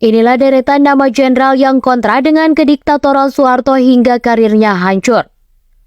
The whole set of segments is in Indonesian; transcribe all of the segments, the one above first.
Inilah deretan nama jenderal yang kontra dengan kediktatoran Soeharto hingga karirnya hancur.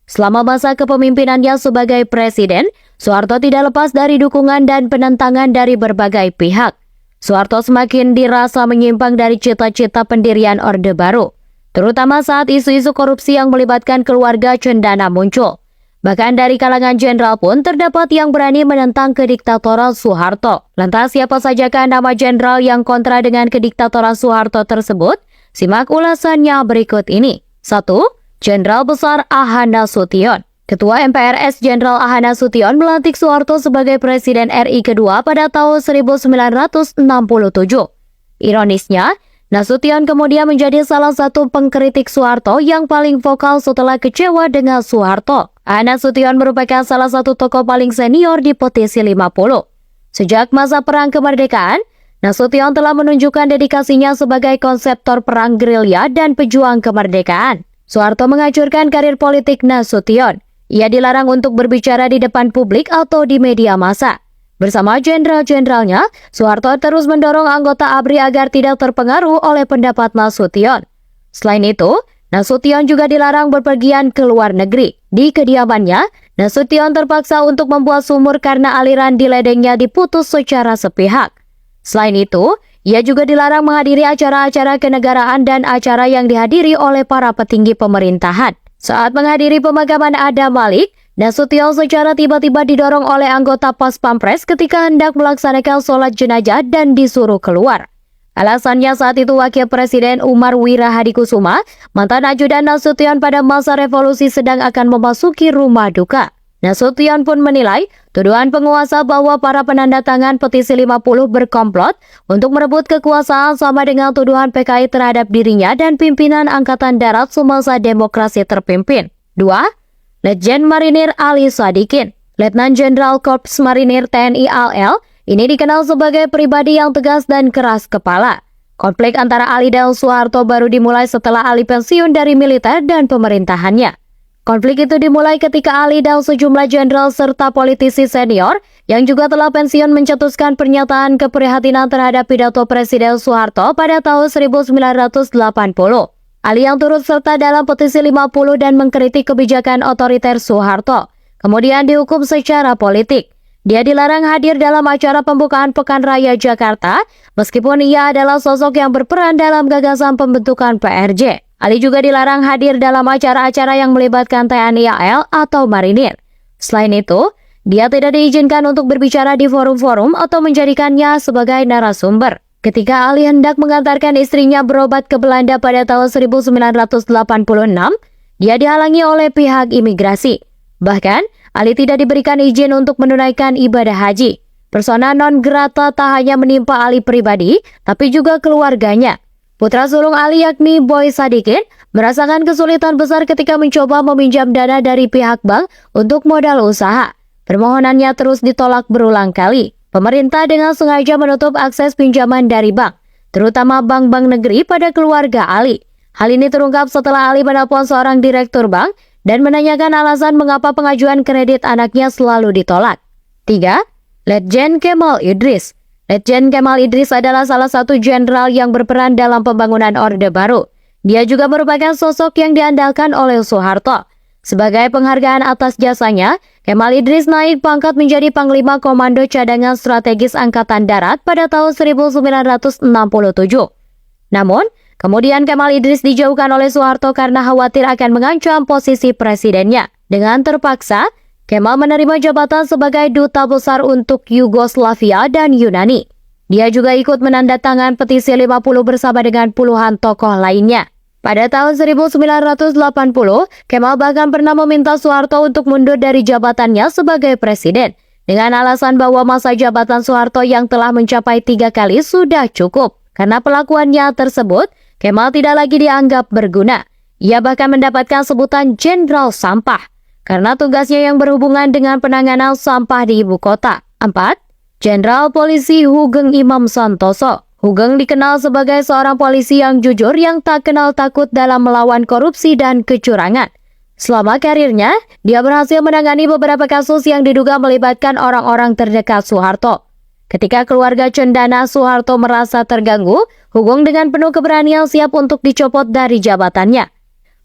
Selama masa kepemimpinannya sebagai presiden, Soeharto tidak lepas dari dukungan dan penentangan dari berbagai pihak. Soeharto semakin dirasa menyimpang dari cita-cita pendirian Orde Baru, terutama saat isu-isu korupsi yang melibatkan keluarga cendana muncul. Bahkan dari kalangan jenderal pun terdapat yang berani menentang kediktatoran Soeharto. Lantas siapa sajakah nama jenderal yang kontra dengan kediktatoran Soeharto tersebut? Simak ulasannya berikut ini. 1. Jenderal Besar Ahana Nasution. Ketua MPRS Jenderal Ahana Nasution melantik Soeharto sebagai Presiden RI kedua pada tahun 1967. Ironisnya, Nasution kemudian menjadi salah satu pengkritik Soeharto yang paling vokal setelah kecewa dengan Soeharto. Ahana Nasution merupakan salah satu tokoh paling senior di petisi 50. Sejak masa perang kemerdekaan, Nasution telah menunjukkan dedikasinya sebagai konseptor perang gerilya dan pejuang kemerdekaan. Soeharto menghancurkan karir politik Nasution. Ia dilarang untuk berbicara di depan publik atau di media massa. Bersama jenderal-jenderalnya, Soeharto terus mendorong anggota ABRI agar tidak terpengaruh oleh pendapat Nasution. Selain itu, Nasution juga dilarang berpergian ke luar negeri. Di kediamannya, Nasution terpaksa untuk membuat sumur karena aliran di ledengnya diputus secara sepihak. Selain itu, ia juga dilarang menghadiri acara-acara kenegaraan dan acara yang dihadiri oleh para petinggi pemerintahan. Saat menghadiri pemakaman Adam Malik, Nasution secara tiba-tiba didorong oleh anggota Pas Pampres ketika hendak melaksanakan sholat jenazah dan disuruh keluar. Alasannya saat itu Wakil Presiden Umar Wirahadikusuma, mantan ajudan Nasution pada masa revolusi sedang akan memasuki rumah duka. Nasution pun menilai tuduhan penguasa bahwa para penandatangan petisi 50 berkomplot untuk merebut kekuasaan sama dengan tuduhan PKI terhadap dirinya dan pimpinan Angkatan Darat semasa demokrasi terpimpin. 2. Letjen Marinir Ali Sadikin. Letnan Jenderal Korps Marinir TNI AL ini dikenal sebagai pribadi yang tegas dan keras kepala. Konflik antara Ali dan Soeharto baru dimulai setelah Ali pensiun dari militer dan pemerintahannya. Konflik itu dimulai ketika Ali dan sejumlah jenderal serta politisi senior yang juga telah pensiun mencetuskan pernyataan keprihatinan terhadap pidato Presiden Soeharto pada tahun 1980. Ali yang turut serta dalam petisi 50 dan mengkritik kebijakan otoriter Soeharto, kemudian dihukum secara politik. Dia dilarang hadir dalam acara pembukaan Pekan Raya Jakarta, meskipun ia adalah sosok yang berperan dalam gagasan pembentukan PRJ. Ali juga dilarang hadir dalam acara-acara yang melibatkan TNI AL atau Marinir. Selain itu, dia tidak diizinkan untuk berbicara di forum-forum atau menjadikannya sebagai narasumber. Ketika Ali hendak mengantarkan istrinya berobat ke Belanda pada tahun 1986, dia dihalangi oleh pihak imigrasi. Bahkan, Ali tidak diberikan izin untuk menunaikan ibadah haji. Persona non grata tak hanya menimpa Ali pribadi, tapi juga keluarganya. Putra sulung Ali yakni Boy Sadikin merasakan kesulitan besar ketika mencoba meminjam dana dari pihak bank untuk modal usaha. Permohonannya terus ditolak berulang kali. Pemerintah dengan sengaja menutup akses pinjaman dari bank, terutama bank-bank negeri pada keluarga Ali. Hal ini terungkap setelah Ali menelpon seorang direktur bank dan menanyakan alasan mengapa pengajuan kredit anaknya selalu ditolak. 3. Letjen Kemal Idris. Letjen Kemal Idris adalah salah satu jenderal yang berperan dalam pembangunan Orde Baru. Dia juga merupakan sosok yang diandalkan oleh Soeharto. Sebagai penghargaan atas jasanya, Kemal Idris naik pangkat menjadi Panglima Komando Cadangan Strategis Angkatan Darat pada tahun 1967. Namun, kemudian Kemal Idris dijauhkan oleh Soeharto karena khawatir akan mengancam posisi presidennya. Dengan terpaksa, Kemal menerima jabatan sebagai Duta Besar untuk Yugoslavia dan Yunani. Dia juga ikut menandatangani petisi 50 bersama dengan puluhan tokoh lainnya. Pada tahun 1980, Kemal bahkan pernah meminta Soeharto untuk mundur dari jabatannya sebagai presiden, dengan alasan bahwa masa jabatan Soeharto yang telah mencapai 3 kali sudah cukup. Karena pelakuannya tersebut, Kemal tidak lagi dianggap berguna. Ia bahkan mendapatkan sebutan Jenderal Sampah karena tugasnya yang berhubungan dengan penanganan sampah di ibu kota. 4. Jenderal Polisi Hugeng Imam Santoso. Hugeng dikenal sebagai seorang polisi yang jujur yang tak kenal takut dalam melawan korupsi dan kecurangan. Selama karirnya, dia berhasil menangani beberapa kasus yang diduga melibatkan orang-orang terdekat Soeharto. Ketika keluarga cendana Soeharto merasa terganggu, Hugeng dengan penuh keberanian siap untuk dicopot dari jabatannya.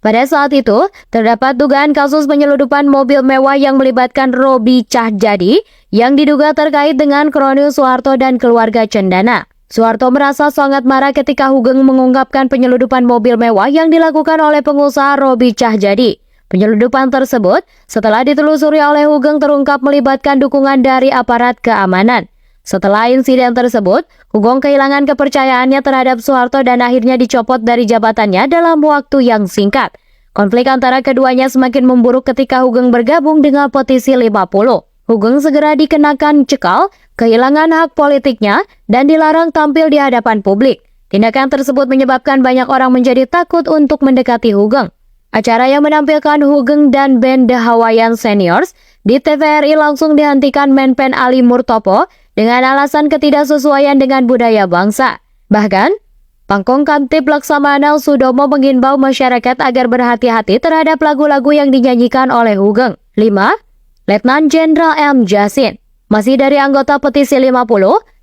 Pada saat itu, terdapat dugaan kasus penyeludupan mobil mewah yang melibatkan Robi Cahyadi yang diduga terkait dengan kroni Soeharto dan keluarga cendana. Soeharto merasa sangat marah ketika Hugeng mengungkapkan penyeludupan mobil mewah yang dilakukan oleh pengusaha Robi Cahyadi. Penyeludupan tersebut setelah ditelusuri oleh Hugeng terungkap melibatkan dukungan dari aparat keamanan. Setelah insiden tersebut, Hugeng kehilangan kepercayaannya terhadap Soeharto dan akhirnya dicopot dari jabatannya dalam waktu yang singkat. Konflik antara keduanya semakin memburuk ketika Hugeng bergabung dengan petisi 50. Hugeng segera dikenakan cekal, kehilangan hak politiknya, dan dilarang tampil di hadapan publik. Tindakan tersebut menyebabkan banyak orang menjadi takut untuk mendekati Hugeng. Acara yang menampilkan Hugeng dan band The Hawaiian Seniors di TVRI langsung dihentikan Menpen Ali Murtopo dengan alasan ketidaksesuaian dengan budaya bangsa. Bahkan, Pangkong Kamtib Laksamana Sudomo mengimbau masyarakat agar berhati-hati terhadap lagu-lagu yang dinyanyikan oleh Hugeng. 5. Letnan Jenderal M. Jasin. Masih dari anggota petisi 50,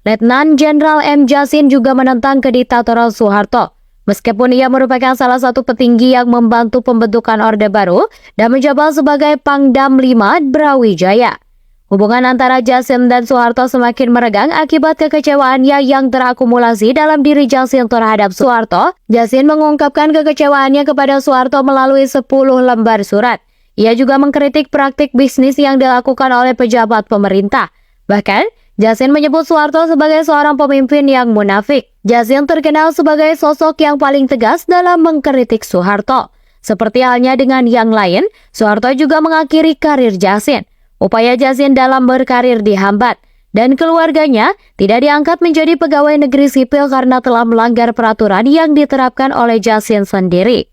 Letnan Jenderal M. Jasin juga menentang kediktatoran Soeharto. Meskipun ia merupakan salah satu petinggi yang membantu pembentukan Orde Baru dan menjabat sebagai Pangdam 5 Brawijaya. Hubungan antara Jasin dan Soeharto semakin meregang akibat kekecewaannya yang terakumulasi dalam diri Jasin terhadap Soeharto. Jasin mengungkapkan kekecewaannya kepada Soeharto melalui 10 lembar surat. Ia juga mengkritik praktik bisnis yang dilakukan oleh pejabat pemerintah. Bahkan, Jasin menyebut Soeharto sebagai seorang pemimpin yang munafik. Jasin terkenal sebagai sosok yang paling tegas dalam mengkritik Soeharto. Seperti halnya dengan yang lain, Soeharto juga mengakhiri karir Jasin. Upaya Jasin dalam berkarir dihambat, dan keluarganya tidak diangkat menjadi pegawai negeri sipil karena telah melanggar peraturan yang diterapkan oleh Jasin sendiri.